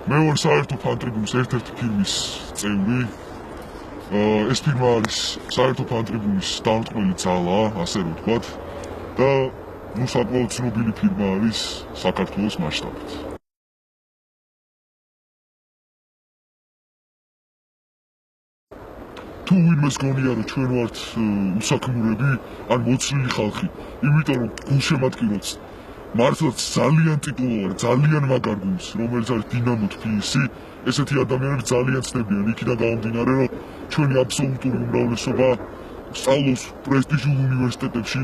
მე ვარ საერთო ფან-ტრიბუნის ერთ-ერთი ფირმის წევრი. ეს ფირმა არის საერთო ფან-ტრიბუნის დამწყვლელი ძალა, ასე რომ ვთქვათ, და საკმაოდ ცნობილი ფირმა არის საქართველოს მასშტაბით. თუ ვინმეს გონია, რომ ჩვენ ვართ უსაქმურები, ან მოცლილი ხალხი, იმიტომ რომ გულშემატკივრობთ მართლაც ძალიან ტიტულოვან, ძალიან მაგარ გუნდს, რომელიც არის დინამო თბილისი, ესეთი ადამიანები ძალიან ცნობიან, იქიდან გამომდინარე, რომ ჩვენი აბსოლუტური უმრავლესობა სწავლობს პრესტიჟულ უნივერსიტეტებში,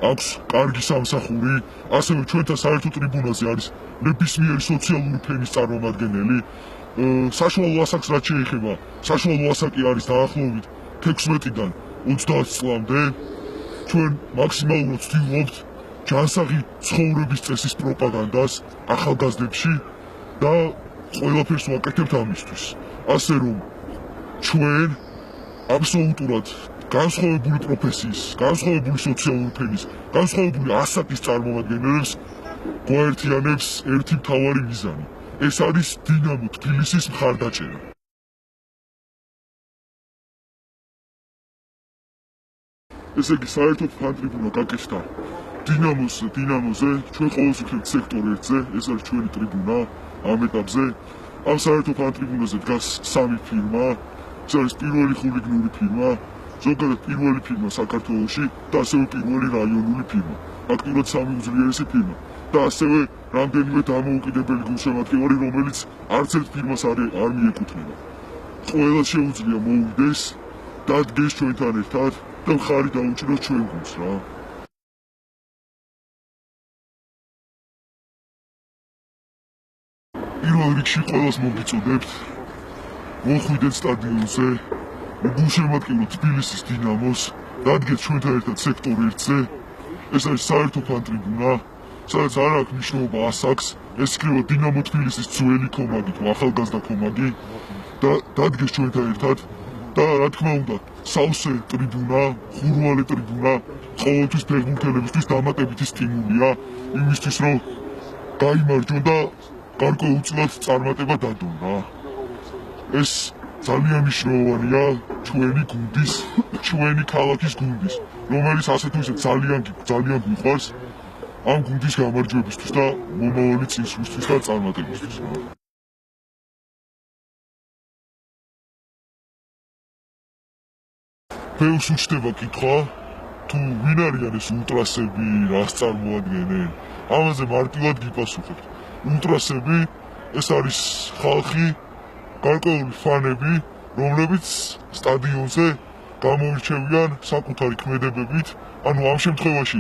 აქვს კარგი სამსახური, ასევე ჩვენთან საერთო ტრიბუნაზე არის ნებისმიერი სოციალური ფენის წარმომადგენელი. საშუალო ასაკს რაც შეეხება, საშუალო ასაკი არის დაახლოებით 16-დან 30 წლამდე. ჩვენ მაქსიმალურად ვცდილობთ ჯანსაღი ცხოვრების წესის პროპაგანდას ახალგაზრდებში და ყველაფერს ვაკეთებთ ამისთვის. ასე რომ ჩვენ აბსოლუტურად განსხვავებული პროფესიის, განსხვავებული სოციალური ფენის, განსხვავებული ასაკის წარმომადგენლებს გვაერთიანებს ერთი მთავარი მიზანი. ეს არის დინამო თბილისის მხარდაჭერა. ესე იგი, საერთოდ ფან-ტრიბუნა გაკეთდა დინამოზე, ჩვენ ყოველს ვიქნებთ სექტორ 1-ზე, ეს არის ჩვენი ტრიბუნა ამ ეტაპზე. ამ საერთო ფან-ტრიბუნაზე დგას 3 ფირმა, ეს არის პირველი ხულიგნური ფირმა, ზოგადად პირველი ფირმა საქართველოში და ასევე პირველი რაიონული ფირმა. აქტიურად 3 უძლიერესი ფირმა და ასევე რამდენიმე დამოუკიდებელი გულშემატკივარი, რომელიც არც ერთ ფირმას არ მიეკუთვნება. ყველას შეუძლია მოვიდეს, დადგეს ჩვენთან ერთად და მხარი დაუჭიროს ჩვენ გუნდს რა. პირველ რიგში ყველას მოგიწოდებთ მოხვიდეთ სტადიონზე, გულშემატკივროთ თბილისის დინამოს, დადგეთ ჩვენთან ერთად სექტორ 1-ზე. ეს არის საერთო ფან-ტრიბუნა, სადაც არ აქვს მნიშვნელობა ასაკს, ეს იქნება დინამო თბილისის ძველი კომაგი თუ ახალგაზრდა კომაგი და დადგეს ჩვენთან ერთად და რა თქმა უნდა, სავსე ტრიბუნა, ხურვალე ტრიბუნა ყოველთვის ფეხბურთელებისთვის დამატებითი სტიმულია იმისთვის, რომ გაიმარჯვონ და გარკვეულწილად წარმატება დადონ რა. ეს ძალიან მნიშვნელოვანია ჩვენი გუნდის, ჩვენი ქალაქის გუნდის, რომელიც ასე თუ ისე ძალიან გვიყვარს ამ გუნდის გამარჯვებისთვის და მომავალი წინსვლისთვის და წარმატებისთვის. ბევრს უჩნდება კითხვა, თუ ვინ არიან ეს ულტრასები, რას წარმოადგენენ? ამაზე მარტივად გიპასუხებთ. ულტრასები ეს არის ხალხი, გარკვეული ფანები, რომლებიც სტადიონზე გამოირჩევიან საკუთარი ქმედებებით, ანუ ამ შემთხვევაში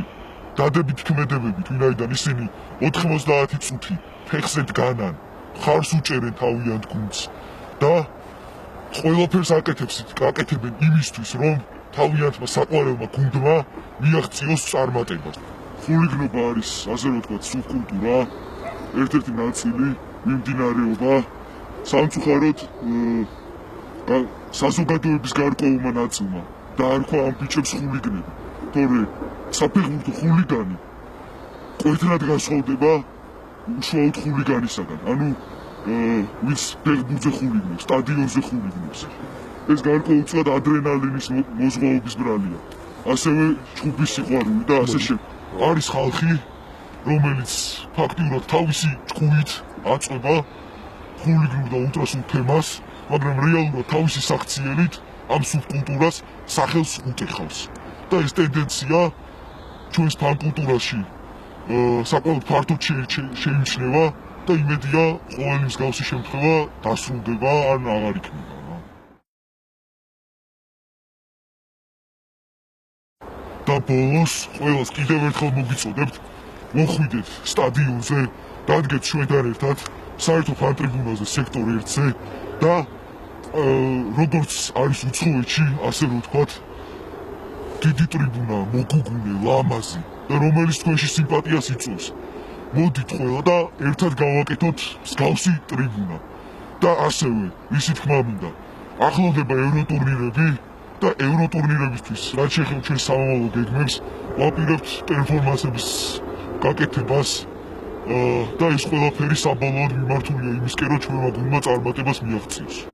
დადებით ქმედებებით, ვინაიდან ისინი 90 წუთი ფეხზე დგანან, ხარს უჭერენ თავიანთ გუნდს და ყველაფერს აკეთებენ იმისთვის, რომ თავიანთმა საყვარელმა გუნდმა მიაღწიოს წარმატებას. ხულიგნობა არის, ასე რომ ვთქვათ, სუბკულტურა, ერთ-ერთი ნაწილი, მიმდინარეობა, სამწუხაროდ საზოგადოების გარკვეულმა ნაწილმა დაარქვა ამ ბიჭებს ხულიგნები, თორე საფეხბურთო ხულიგანი კვეთრად განსხვავდება უშუალოდ ხულიგანისაგან, ანუ ვინც ფეხბურთზე ხულიგნობს, სტადიონზე ხულიგნობს. ეს გარკვეულწილად ადრენალინის მოზღვაობის ბრალია, ასევე ჯგუფის სიყვარული და ასე შემდეგ. არის ხალხი, რომელიც ფაქტიურად თავისი ჭკუით აწვება ხულიგნურ და ულტრასულ თემას, მაგრამ რეალურად თავისი საქციელით ამ სუბკულტურას სახელს უტეხავს. და ეს ტენდენცია ჩვენს ფან-კულტურაში საკმაოდ ფართოდ შეიმჩნევა და იმედია ყოველი მსგავსი შემთხვევა დასრულდება ან აღარ იქნება. და ბოლოს ყველას კიდევ ერთხელ მოგიწოდებთ მოხვიდეთ სტადიონზე, დადგეთ ჩვენთან ერთად საერთო ფან-ტრიბუნაზე სექტორ 1-ზე და როგორც არის უცხოეთში, ასე რომ ვთქვათ, დიდი ტრიბუნა, მოგუგუნე, ლამაზი და რომელიც თქვენში სიმპათიას იწვევს. მოდით ყველა და ერთად გავაკეთოთ მსგავსი ტრიბუნა. და ასევე, ისი თქმა მინდა, ახლოვდება ევროტურნირები და ევროტურნირებისთვის, რაც შეეხება ჩვენ სამომავლო გეგმებს, ვაპირებთ პერფორმანსების გაკეთებას და ეს ყველაფერი საბოლოოდ მიმართულია იმისკენ, რომ ჩვენმა გუნდმა წარმატებას მიაღწიოს.